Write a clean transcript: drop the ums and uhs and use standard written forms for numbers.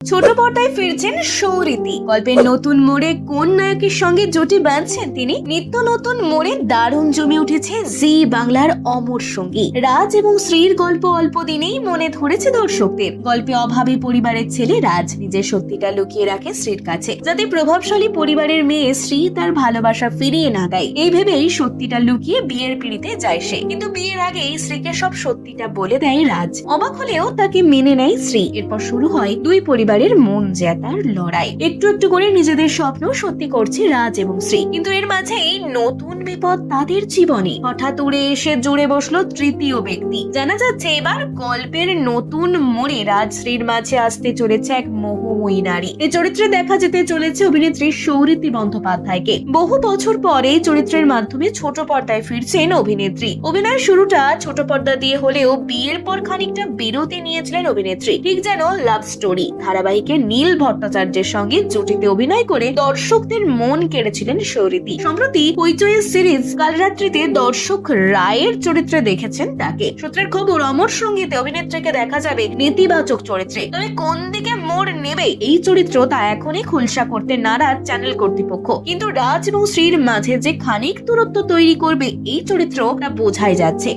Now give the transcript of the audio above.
ছোট পর্দায় ফিরছেন সৌরিতি। গল্পের নতুন মোড়ে কোন নায়কের সঙ্গে জুটি বাঁধছেন তিনি? নিত্য নতুন মোড়ে দারুণ জমে উঠেছে জি বাংলার অমর সঙ্গী রাজ এবং শ্রীর গল্প। অল্প দিনেই মনে ধরেছে দর্শকদের। গল্পে অভাবী পরিবারের ছেলে রাজ নিজের সত্যিটা লুকিয়ে রাখে শ্রীর কাছে, যাতে প্রভাবশালী পরিবারের মেয়ে শ্রী তার ভালোবাসা ফিরিয়ে না দেয়। এই ভেবেই সত্যিটা লুকিয়ে বিয়ের পিড়িতে যায় সে। কিন্তু বিয়ের আগেই শ্রীকে সব সত্যিটা বলে দেয় রাজ। অবাক হলেও তাকে মেনে নেয় শ্রী। এরপর শুরু হয় দুই পরিবারের মন জেতার লড়াই। একটু একটু করে নিজেদের স্বপ্ন সত্যি করছে রাজ এবং শ্রী, কিন্তু এর মাঝেই নতুন বিপদ তাদের জীবনে। হঠাৎ উড়ে এসে জুড়ে বসলো তৃতীয় ব্যক্তি। জানা যাচ্ছে এবার গল্পের নতুন মোড়ে রাজ শ্রীর মাঝে আসতে চলেছে এক মোহময়ী নারী। এই চরিত্রে দেখা যেতে চলেছে অভিনেত্রী সৌরিতি বন্দ্যোপাধ্যায়কে। বহু বছর পরে এই চরিত্রের মাধ্যমে ছোট পর্দায় ফিরছেন অভিনেত্রী। অভিনয়ের শুরুটা ছোট পর্দা দিয়ে হলেও বিয়ের পর খানিকটা বিরতি নিয়েছিলেন অভিনেত্রী, ঠিক যেন লাভ স্টোরি ধারাবাহিকে নীল ভট্টাচার্যের সঙ্গে জুটিতে অভিনয় করে দর্শকদের মন কেড়েছিলেন সৌরিতি। সম্প্রতি হইচইয়ের সিরিজ কালরাত্রিতে দর্শক রায়ের চরিত্রে দেখেছেন তাকে। সূত্রের খবর, অমর সঙ্গীতে অভিনেত্রীকে দেখা যাবে নেতিবাচক চরিত্রে। তবে কোন দিকে মোড় নেবে এই চরিত্র তা এখনই খুলসা করতে নারাজ চ্যানেল কর্তৃপক্ষ। কিন্তু রাজ এবং শ্রীর মাঝে যে খানিক দূরত্ব তৈরি করবে এই চরিত্র তা বোঝাই যাচ্ছে।